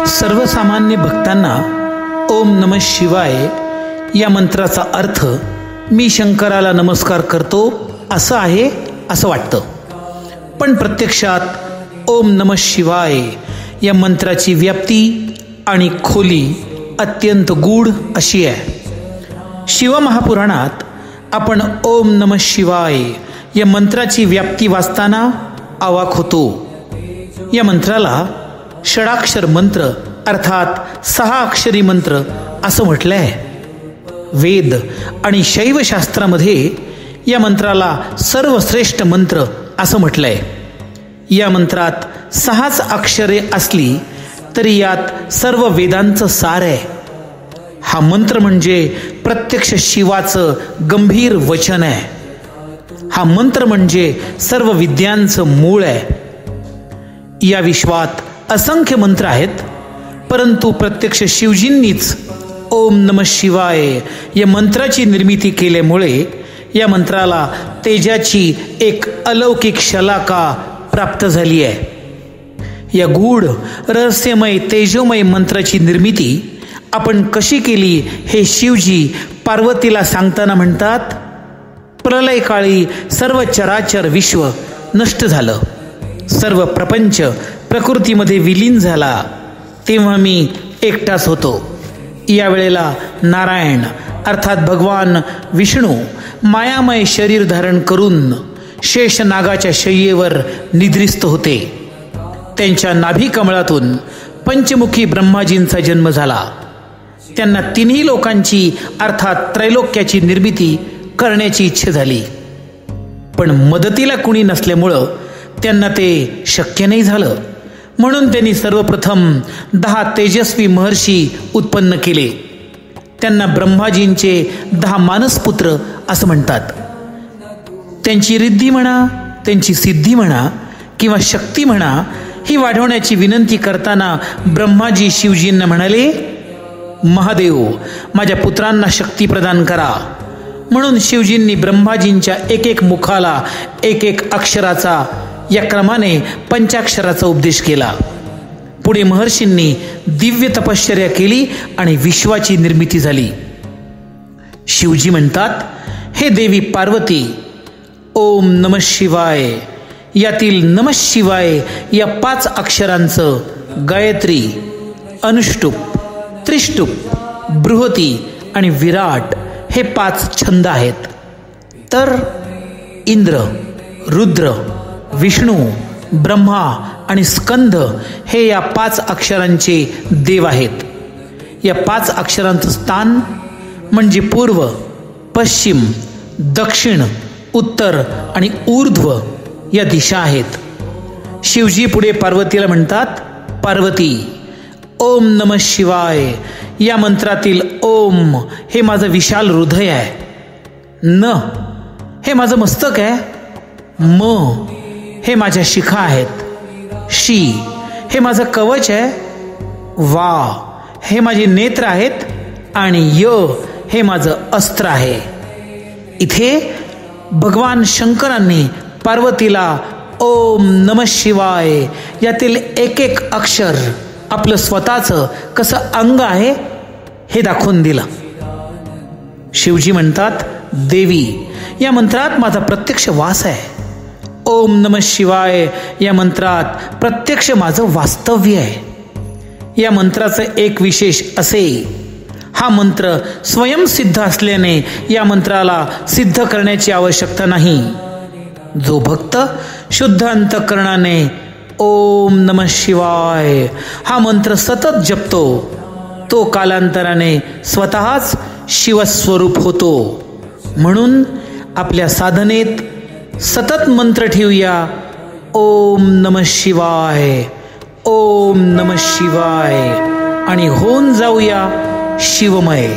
सर्वसामान्य भक्तांना ओम नमः शिवाय या मंत्राचा अर्थ मी शंकराला नमस्कार करतो असं आहे असं वाटतं. पण प्रत्यक्षात ओम नमः शिवाय या मंत्राची व्याप्ती आणि खोली अत्यंत गूढ अशी आहे. शिवमहापुराणात आपण ओम नमः शिवाय या मंत्राची व्याप्ती वाचताना अवाक होतो. या मंत्राला षडाक्षर मंत्र अर्थात 6 अक्षरी मंत्र असं म्हटलं आहे. वेद आणि शैवशास्त्रामध्ये या मंत्राला सर्वश्रेष्ठ मंत्र असं म्हटलं आहे. या मंत्रात 6च अक्षरे असली तरी यात सर्व वेदांचं सार आहे. हा मंत्र म्हणजे प्रत्यक्ष शिवाचं गंभीर वचन आहे. हा मंत्र म्हणजे सर्व विद्यांचं मूळ आहे. या विश्वात असंख्य मंत्र आहेत, परंतु प्रत्यक्ष शिवजींनीच ओम नमः शिवाय या मंत्राची निर्मिती केल्यामुळे या मंत्राला तेजाची एक अलौकिक शलाका प्राप्त झाली आहे. या गूढ रहस्यमय तेजोमय मंत्राची निर्मिती आपण कशी केली हे शिवजी पार्वतीला सांगताना म्हणतात, प्रलयकाळी सर्व चराचर विश्व नष्ट झालं, सर्व प्रपंच प्रकृतीमध्ये विलीन झाला, तेव्हा मी एकटाच होतो. यावेळेला नारायण अर्थात भगवान विष्णू मायामय शरीर धारण करून शेषनागाच्या शय्येवर निद्रिस्त होते. त्यांच्या नाभी कमळातून पंचमुखी ब्रह्माजींचा जन्म झाला. त्यांना तिन्ही लोकांची अर्थात त्रैलोक्याची निर्मिती करण्याची इच्छा झाली, पण मदतीला कुणी नसल्यामुळं त्यांना ते शक्य नाही झालं. म्हणून त्यांनी सर्वप्रथम 10 तेजस्वी महर्षी उत्पन्न केले. त्यांना ब्रह्माजींचे 10 मानसपुत्र असं म्हणतात. त्यांची रिद्धी म्हणा, त्यांची सिद्धी म्हणा किंवा शक्ती म्हणा, ही वाढवण्याची विनंती करताना ब्रह्माजी शिवजींना म्हणाले, महादेव माझ्या पुत्रांना शक्ती प्रदान करा. म्हणून शिवजींनी ब्रह्माजींच्या एक मुखाला एक अक्षराचा या क्रमाने पंचाक्षराचा उपदेश केला. पुढे महर्षींनी दिव्य तपश्चर्या केली आणि विश्वाची निर्मिती झाली. शिवजी म्हणतात, हे देवी पार्वती, ओम नमः शिवाय यातील नमः शिवाय या 5 अक्षरांचं गायत्री, अनुष्टुप, त्रिष्टुप, बृहती आणि विराट हे 5 छंद आहेत. तर इंद्र, रुद्र, विष्णू, ब्रह्मा आणि स्कंद हे या 5 अक्षरांचे देव आहेत. या 5 अक्षरांचं स्थान म्हणजे पूर्व, पश्चिम, दक्षिण, उत्तर आणि ऊर्ध्व या दिशा आहेत. शिवजी पुढे पार्वतीला म्हणतात, पार्वती ओम नमः शिवाय या मंत्रातील ओम हे माझं विशाल हृदय आहे, न हे माझं मस्तक आहे, म हे माझ्या शिखा आहेत, शी हे माझं कवच आहे, वा हे माझे नेत्र आहेत आणि य हे माझं अस्त्र आहे. इथे भगवान शंकरांनी पार्वतीला ओम नमः शिवाय यातील एक अक्षर आपलं स्वतःचं कसं अंग आहे हे दाखवून दिलं. शिवजी म्हणतात, देवी या मंत्रात माझा प्रत्यक्ष वास आहे. ओम नमः शिवाय या मंत्रात प्रत्यक्ष माझं वास्तव्य आहे. या मंत्राचं एक विशेष असे, हा मंत्र स्वयंसिद्ध असल्याने या मंत्राला सिद्ध करण्याची आवश्यकता नाही. जो भक्त शुद्ध अंतःकरणाने ओम नमः शिवाय हा मंत्र सतत जपतो, तो कालांतराने स्वतःच शिवस्वरूप होतो. म्हणून आपल्या साधनेत सतत मंत्र ठेवूया, ओम नमः शिवाय, ओम नमः शिवाय, आणि होऊन जाऊया शिवमय.